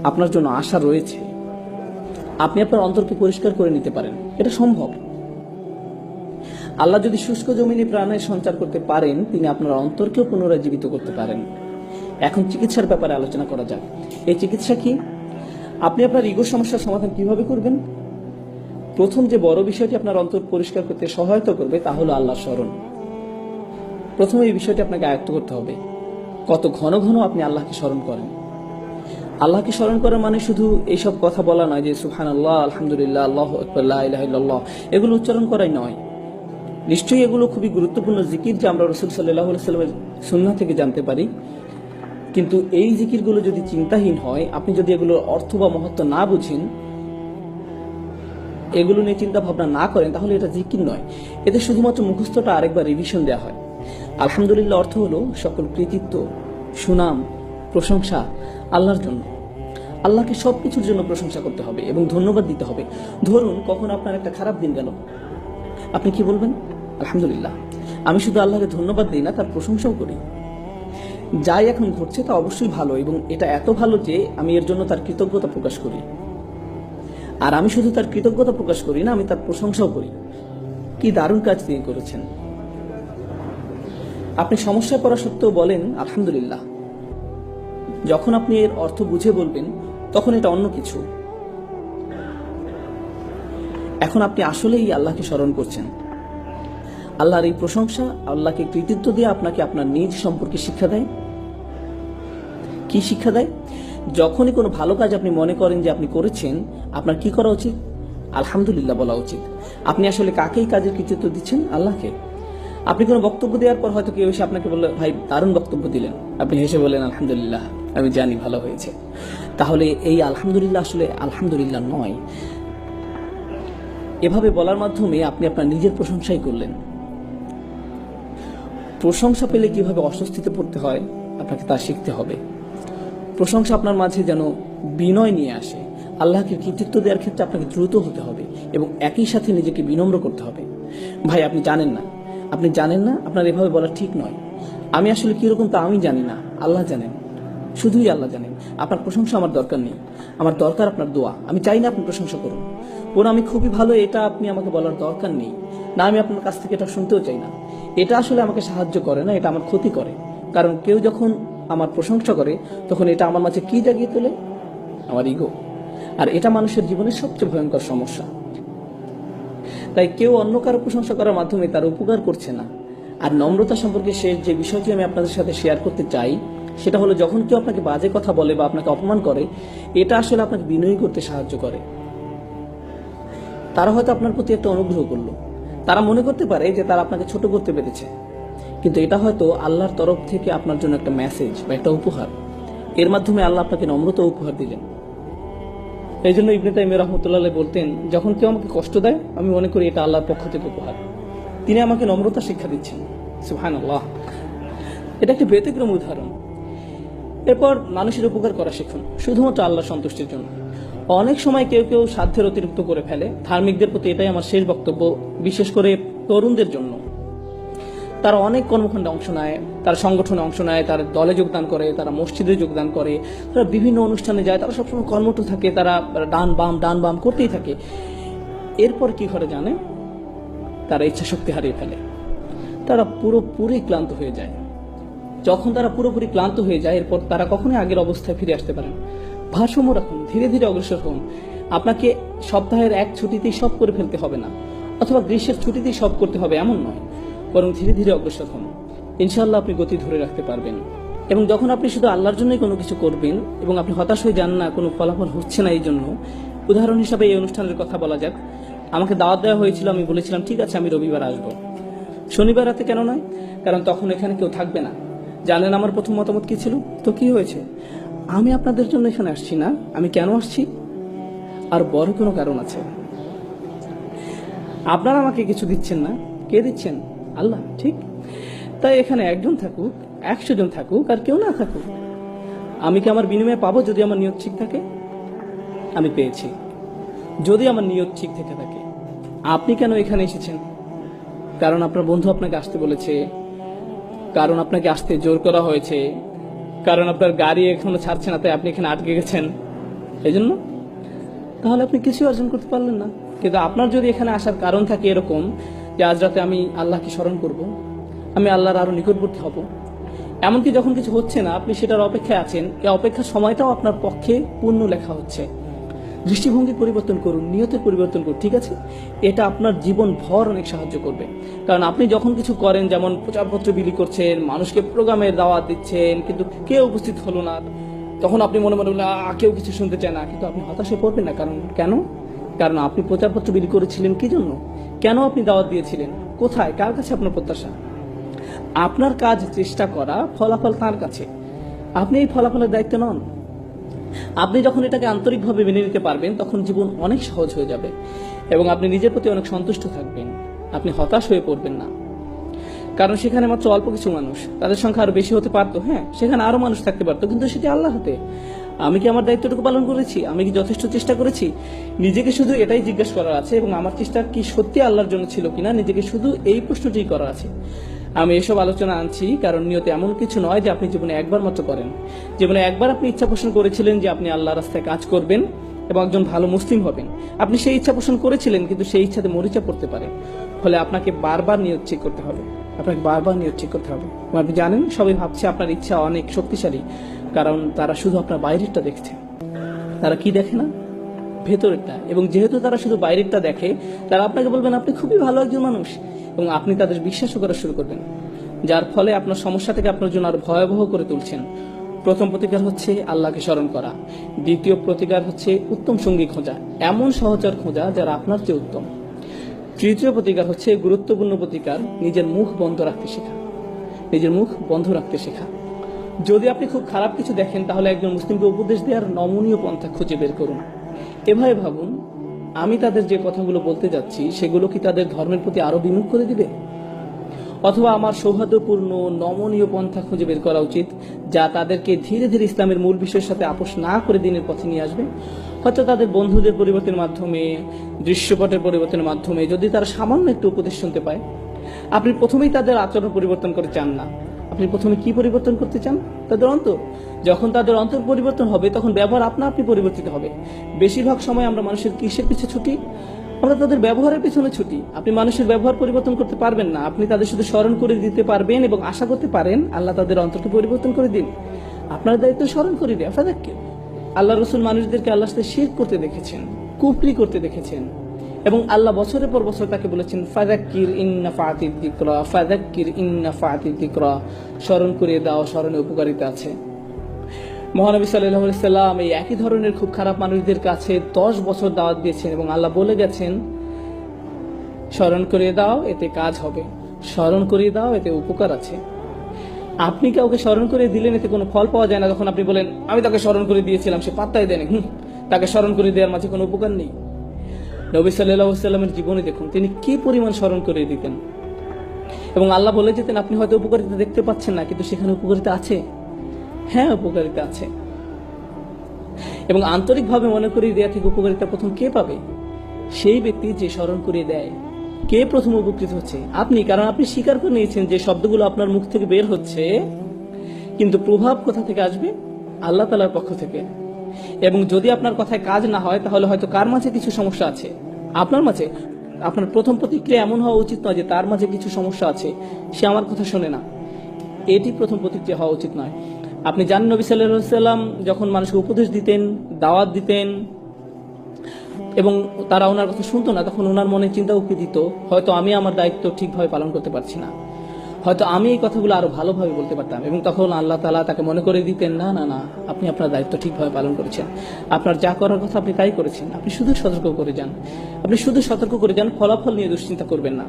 আপনার জন্য আশা রয়েছে। আপনি আপনার অন্তরকে পরিষ্কার করে নিতে পারেন, এটা সম্ভব। আল্লাহ যদি শুষ্ক জমিনে প্রাণের সঞ্চার করতে পারেন, তিনি আপনার অন্তরকেও পুনরায় জীবিত করতে পারেন। এখন চিকিৎসার ব্যাপারে আলোচনা করা যাক। এই চিকিৎসা কি? আপনি আপনার ইগো সমস্যার সমাধান কিভাবে করবেন? প্রথম যে বড় বিষয়টি আপনার অন্তর পরিষ্কার করতে সহায়তা করবে তা হলো আল্লাহর স্মরণ। প্রথমে এই বিষয়টি আপনাকে আয়ত্ত করতে হবে। কত ঘন ঘন আপনি আল্লাহকে স্মরণ করেন। আল্লাহকে স্মরণ করা মানে শুধু এইসব কথা বলা নয় যে সুবহানাল্লাহ, আলহামদুলিল্লাহ, আল্লাহু আকবার, লা ইলাহা ইল্লাল্লাহ, এগুলো উচ্চারণ করাই নয়। নিশ্চয়ই এগুলো খুবই গুরুত্বপূর্ণ জিকির, যা আমরা রাসূল সাল্লাল্লাহু আলাইহি ওয়াসাল্লামের সুন্নাহ থেকে জানতে পারি। কিন্তু এই জিকিরগুলো যদি চিন্তাহীন হয়, আপনি যদি এগুলোর অর্থ বা মহত্ব না বুঝেন, এগুলো নিয়ে চিন্তা ভাবনা না করেন, তাহলে এটা জিকির নয়। এতে শুধুমাত্র মুখস্থটা আরেকবার রিভিশন দেওয়া হয়। আলহামদুলিল্লাহ অর্থ হলো সকল কৃতিত্ব, সুনাম, প্রশংসা আল্লাহর জন্য। আল্লাহকে সবকিছুর জন্য প্রশংসা করতে হবে এবং ধন্যবাদ দিতে হবে। ধরুন কখন আপনার একটা খারাপ দিন গেল, আপনি কি বলবেন? আলহামদুলিল্লাহ। আমি শুধু আল্লাহকে ধন্যবাদ দিই না, তার প্রশংসাও করি। যাই এখন ঘটছে তা অবশ্যই ভালো, এবং এটা এত ভালো যে আমি এর জন্য তার কৃতজ্ঞতা প্রকাশ করি। আর আমি শুধু তার কৃতজ্ঞতা প্রকাশ করি না, আমি তার প্রশংসাও করি। কি দারুণ কাজ তিনি করেছেন। আপনি সমস্যায় পড়া সত্ত্বেও বলেন আলহামদুলিল্লাহ। যখন আপনি এর অর্থ বুঝে বলবেন, তখন এটা অন্য কিছু। এখন আপনি আসলেই আল্লাহকে স্মরণ করছেন। আল্লাহর এই প্রশংসা, আল্লাহকে কৃতিত্ব দিয়ে আপনাকে আপনার নিজ সম্পর্কে শিক্ষা দেয়। কি শিক্ষা দেয়? যখনই কোনো ভালো কাজ আপনি মনে করেন যে আপনি করেছেন, আপনার কি করা উচিত? আলহামদুলিল্লাহ বলা উচিত। আপনি আসলে কাকে এই কাজের কৃতিত্ব দিচ্ছেন? আল্লাহকে। আপনি কোনো বক্তব্য দেওয়ার পর হয়তো কেউ এসে আপনাকে বলল, ভাই দারুণ বক্তব্য দিলেন, আপনি হেসে বলেন আলহামদুলিল্লাহ, আমি জানি ভালো হয়েছে। তাহলে এই আলহামদুলিল্লাহ আসলে আলহামদুলিল্লাহ নয়। এভাবে বলার মাধ্যমে আপনি আপনার নিজের প্রশংসাই করলেন। প্রশংসা পেলে কিভাবে অস্বস্তিতে পড়তে হয়, আপনাকে তা শিখতে হবে। প্রশংসা আপনার মাঝে যেন বিনয় নিয়ে আসে। আল্লাহকে কৃতিত্ব দেওয়ার ক্ষেত্রে আপনাকে দ্রুত হতে হবে এবং একই সাথে নিজেকে বিনম্র করতে হবে। ভাই আপনি জানেন না, আপনার এভাবে বলা ঠিক নয়। আমি আসলে কিরকম তা আমি জানি না, আল্লাহ জানেন, শুধুই আল্লাহ জানেন। আপনার প্রশংসা আমার দরকার নেই, আমার দরকার আপনার দোয়া। আমি চাই না আপনি প্রশংসা করুন, বরং আমি খুবই ভালো এটা আপনি আমাকে বলার দরকার নেই। না, আমি আপনার কাছ থেকে এটা শুনতেও চাই না। এটা আসলে আমাকে সাহায্য করে না, এটা আমার ক্ষতি করে। কারণ কেউ যখন আমার প্রশংসা করে, তখন এটা আমার মাঝে কি জাগিয়ে তোলে? আমার ইগো। আর এটা মানুষের জীবনের সবচেয়ে ভয়ঙ্কর সমস্যা। তাই কেউ অন্য কারো প্রশংসা করার মাধ্যমে তার উপকার করছে না। আর নম্রতা সম্পর্কে শেষ যে বিষয়টি আমি আপনাদের সাথে শেয়ার করতে চাই, সেটা হলো যখন কেউ আপনাকে বাজে কথা বলে বা আপনাকে অপমান করে, এটা আসলে আপনাকে বিনয়ী করতে সাহায্য করে। তারা হয়তো আপনার প্রতি একটা অনুগ্রহ করলো, তারা মনে করতে পারে যে তারা আপনাকে ছোট করতে পেরেছে, কিন্তু এটা হয়তো আল্লাহর তরফ থেকে আপনার জন্য একটা মেসেজ বা একটা উপহার। এর মাধ্যমে আল্লাহ আপনাকে নম্রতা উপহার দিলেন। এই জন্য ইবনে তাইমিয়া রাহমাতুল্লাহ আলাইহি বলতেন, যখন কেউ আমাকে কষ্ট দেয়, আমি মনে করি এটা আল্লাহর পক্ষ থেকে উপহার। তিনি আমাকে নম্রতা শিক্ষা দিচ্ছেন। সুবহানাল্লাহ। এটা একটি ব্যতিক্রম উদাহরণ। এরপর মানুষের উপকার করা শিখুন, শুধুমাত্র আল্লাহর সন্তুষ্টির জন্য। অনেক সময় কেউ কেউ সাধ্যের অতিরিক্ত করে ফেলে। ধার্মিকদের প্রতি এটাই আমার শেষ বক্তব্য, বিশেষ করে তরুণদের জন্য। তারা অনেক কর্মকাণ্ডে অংশ নেয়, তারা সংগঠনে অংশ নেয়, তারা দলে যোগদান করে, তারা মসজিদে যোগদান করে, তারা বিভিন্ন অনুষ্ঠানে যায়, তারা সবসময় কর্মঠ থাকে, তারা ডান বাম করতেই থাকে। এরপর কি করে জানে? তারা ইচ্ছা শক্তি হারিয়ে ফেলে, তারা পুরোপুরি ক্লান্ত হয়ে যায়। যখন তারা পুরোপুরি ক্লান্ত হয়ে যায়, এরপর তারা কখনোই আগের অবস্থায় ফিরে আসতে পারে না। ভারসাম্য রাখুন, ধীরে ধীরে অগ্রসর হন। আপনাকে সপ্তাহের এক ছুটিতেই সব করে ফেলতে হবে না, অথবা গ্রীষ্মের ছুটিতেই সব করতে হবে এমন নয়, বরং ধীরে ধীরে অগ্রসর হন। ইনশাআল্লাহ আপনি গতি ধরে রাখতে পারবেন। এবং যখন আপনি শুধু আল্লাহর জন্যই কোনো কিছু করবেন এবং আপনি হতাশ হয়ে যান না, কোনো ফলাফল হচ্ছে না, এই জন্য উদাহরণ হিসাবে এই অনুষ্ঠানের কথা বলা যাক। আমাকে দাওয়াত দেওয়া হয়েছিল, আমি বলেছিলাম ঠিক আছে আমি রবিবার আসবো। শনিবার রাতে কেন নয়? কারণ তখন এখানে কেউ থাকবে না। জানেন আমার প্রথম মতামত কি ছিল? তো কি হয়েছে? আমি আপনাদের জন্য এখানে আসছি না। আমি কেন আসছি? আর বড় কোনো কারণ আছে। আপনারা আমাকে কিছু দিচ্ছেন না, কে দিচ্ছেন? আল্লাহ, ঠিক? তাই এখানে একজন থাকুক, 100 জন থাকুক, আর কেউ না থাকুক, আমি কি আমার বিনিময়ে পাবো? যদি আমার নিয়ত ঠিক থাকে, আমি পেয়েছি। যদি আমার নিয়ত ঠিক থেকে থাকে। আপনি কেন এখানে এসেছেন? কারণ আপনার বন্ধু আপনাকে আসতে বলেছে, কারণ আপনাকে আসতে জোর করা হয়েছে, কারণ আপনার গাড়ি এখনো ছাড়ছে না, তাই আপনি এখানে আটকে গেছেন। এই জন্য তাহলে আপনি কিছু অর্জন করতে পারলেন না। কিন্তু আপনার যদি এখানে আসার কারণ থাকে এরকম যে আজ রাতে আমি আল্লাহকে স্মরণ করব, আমি আল্লাহর আরো নিকটবর্তী হব, এমনকি যখন কিছু হচ্ছে না আপনি সেটার অপেক্ষায় আছেন, এই অপেক্ষার সময়টাও আপনার পক্ষে পূর্ণ লেখা হচ্ছে। দৃষ্টিভঙ্গি পরিবর্তন করুন, নিয়তের পরিবর্তন করুন, ঠিক আছে? এটা আপনার জীবন ভর অনেক সাহায্য করবে। কারণ আপনি যখন কিছু করেন, যেমন প্রচারপত্র বিলি করছেন, মানুষকে প্রোগ্রামের দাওয়াত দিচ্ছেন, কিন্তু কেউ উপস্থিত হলো না, তখন আপনি মনে মনে বললেন কেউ কিছু শুনতে চায় না, কিন্তু আপনি হতাশ হয়ে পড়বেন না। কারণ কেন? কারণ আপনি প্রচারপত্র বিলি করেছিলেন কি জন্য? কেন আপনি দাওয়াত দিয়েছিলেন? কোথায়? কার কাছে আপনার প্রত্যাশা? আপনার কাজ চেষ্টা করা, ফলাফল তার কাছে। আপনি এই ফলাফলের দায়িত্ব নন। আপনি যখন এটাকে আন্তরিকভাবে মেনে নিতে পারবেন তখন জীবন অনেক সহজ হয়ে যাবে এবং আপনি নিজের প্রতি অনেক সন্তুষ্ট থাকবেন। আপনি হতাশ হয়ে পড়বেন না। কারণ সেখানে মাত্র অল্প কিছু মানুষ, তাদের সংখ্যা আরো বেশি হতে পারতো, হ্যাঁ সেখানে আরো মানুষ থাকতে পারতো, কিন্তু সেটি আল্লাহ হাতে। আমি কি আমার দায়িত্বটুকু পালন করেছি? আমি কি যথেষ্ট চেষ্টা করেছি? নিজেকে শুধু এটাই জিজ্ঞেস করার আছে, এবং আমার চেষ্টা কি সত্যি আল্লাহর জন্য ছিল কিনা, নিজেকে শুধু এই প্রশ্নটি করার আছে। আমি এসব আলোচনা আনছি কারণ নিয়তে এমন কিছু নয় যে আপনি জীবনে একবার মাত্র করেন। জীবনে একবার আপনি ইচ্ছা পোষণ করেছিলেন যে আপনি আল্লাহর রাস্তায় কাজ করবেন এবং একজন ভালো মুসলিম হবেন। আপনি সেই ইচ্ছা পোষণ করেছিলেন, কিন্তু সেই ইচ্ছাতে মরিচা পড়তে পারে। ফলে আপনাকে বারবার নিয়ত ঠিক করতে হবে, আপনাকে বারবার নিয়ত ঠিক করতে হবে। আপনি জানেন সবাই ভাবছে আপনার ইচ্ছা অনেক শক্তিশালী, কারণ তারা শুধু আপনার বাইরেরটা দেখছে। তারা কি দেখে না? ভেতরেরটা। এবং যেহেতু তারা শুধু বাইরেরটা দেখে, তারা আপনাকে বলবেন আপনি খুবই ভালো একজন মানুষ, এবং আপনি তাদের বিশ্বাসও করা শুরু করবেন, যার ফলে আপনার সমস্যা থেকে আপনার জন্য আরো ভয়াবহ করে তুলছেন। প্রথম প্রতিকার হচ্ছে আল্লাহকে স্মরণ করা। দ্বিতীয় প্রতিকার হচ্ছে উত্তম সঙ্গী খোঁজা, এমন সহচর খোঁজা যারা আপনার চেয়ে উত্তম। তৃতীয় প্রতিকার হচ্ছে গুরুত্বপূর্ণ প্রতিকার, নিজের মুখ বন্ধ রাখতে শেখা। নিজের মুখ বন্ধ রাখতে শেখা। যদি আপনি খুব খারাপ কিছু দেখেন, তাহলে একজন মুসলিমকে উপদেশ দেওয়ার নমনীয় পন্থা খুঁজে বের করুন। এভাবে ভাবুন, আমি তাদের যে কথাগুলো বলতে যাচ্ছি সেগুলো কি তাদের ধর্মের প্রতি আরো বিমুখ করে দিবে? অথবা আমার সৌহার্দ্যপূর্ণ নমনীয় পন্থা খুঁজে বের করা উচিত, যা তাদেরকে ধীরে ধীরে ইসলামের মূল বিষয়ের সাথে আপোষ না করে দিনের পথে নিয়ে আসবে। হয়তো তাদের বন্ধুদের পরিবর্তনের মাধ্যমে, দৃশ্যপটের পরিবর্তনের মাধ্যমে, যদি তারা সামান্য একটু উপদেশ শুনতে পায়। আপনি প্রথমেই তাদের আচরণ পরিবর্তন করে চান না। আপনি প্রথমে কি পরিবর্তন করতে চান? তাদের অন্তর। যখন তাদের অন্তর পরিবর্তন হবে, তখন ব্যবহার আপনা আপনি পরিবর্তিত হবে। বেশিরভাগ সময় আমরা মানুষের কিসের পিছে ছুটি? আমরা তাদের ব্যবহারের পিছনে ছুটি। আপনি মানুষের ব্যবহার পরিবর্তন করতে পারবেন না, আপনি তাদের শুধু স্মরণ করে দিতে পারবেন এবং আশা করতে পারেন আল্লাহ তাদের অন্তরকে পরিবর্তন করে দিন। আপনার দায়িত্ব স্মরণ করে দেওয়া। ফাদাক্কে আল্লাহ রসুল মানুষদেরকে আল্লাহর সাথে শিরক করতে দেখেছেন, কুফরি করতে দেখেছেন, এবং আল্লাহ বছরের পর বছর তাকে বলেছেন ফাযাক্কির ইন নাফাআতিদ যিকরা, ফাযাক্কির ইন নাফাআতিদ যিকরা, স্মরণ করিয়ে দাও, স্মরণে উপকারিতা আছে। মহানবী সাল্লাল্লাহু আলাইহি সাল্লাম এই একই ধরনের খুব খারাপ মানুষদের কাছে 10 বছর দাওয়াত দিয়েছেন, এবং আল্লাহ বলে গেছেন স্মরণ করিয়ে দাও, এতে কাজ হবে, স্মরণ করিয়ে দাও, এতে উপকার আছে। আপনি কাউকে স্মরণ করে দিলেন, এতে কোনো ফল পাওয়া যায় না। যখন আপনি বলেন আমি তাকে স্মরণ করে দিয়েছিলাম, সে পাত্তাই দেয়নি, তাকে স্মরণ করে দেওয়ার মাঝে কোনো উপকার নেই। নবী সাল্লাল্লাহু আলাইহি সাল্লামের জীবনে দেখুন তিনি কি পরিমাণ স্মরণ করে দিতেন, এবং আল্লাহ বলে যেতেন আপনি হয়তো উপকারিতা দেখতে পাচ্ছেন না, কিন্তু সেখানে উপকারিতা আছে। হ্যাঁ, উপকারিতা আছে। এবং আন্তরিকভাবে মনে করিয়ে দেয়া থেকে উপকারিতা প্রথম কে পাবে? সেই ব্যক্তি যে স্মরণ করিয়ে দেয়। কে প্রথম উপকৃত হচ্ছে? আপনি, কারণ আপনি স্বীকার করে নিয়েছেন যে শব্দগুলো আপনার মুখ থেকে বের হচ্ছে, কিন্তু প্রভাব কোথা থেকে আসবে? আল্লাহ তাআলার পক্ষ থেকে। এবং যদি আপনার কথায় কাজ না হয়, তাহলে হয়তো কার মাঝে কিছু সমস্যা আছে, আপনার মাঝে। আপনার প্রথম প্রতিক্রিয়া এমন হওয়া উচিত নয় যে তার মাঝে কিছু সমস্যা আছে, সে আমার কথা শোনে না। এটি প্রথম প্রতিক্রিয়া হওয়া উচিত নয়। আপনি জানেন নবী সাল্লাল্লাহু আলাইহি সাল্লাম যখন মানুষকে উপদেশ দিতেন, দাওয়াত দিতেন, এবং তারা ওনার কথা শুনতো না, তখন ওনার মনে চিন্তা উকি দিত হয়তো আমি আমার দায়িত্ব ঠিকভাবে পালন করতে পারছি না, হয়তো আমি এই কথাগুলো আরো ভালোভাবে বলতে পারতাম। এবং তখন আল্লাহ তাআলা তাকে মনে করে দিতেন না না না, আপনি আপনার দায়িত্ব ঠিকভাবে পালন করেছেন, আপনার যা করার কথা আপনি তাই করেছেন। আপনি শুধু সতর্ক করে যান, আপনি শুধু সতর্ক করে যান, ফলাফল নিয়ে দুশ্চিন্তা করবেন না।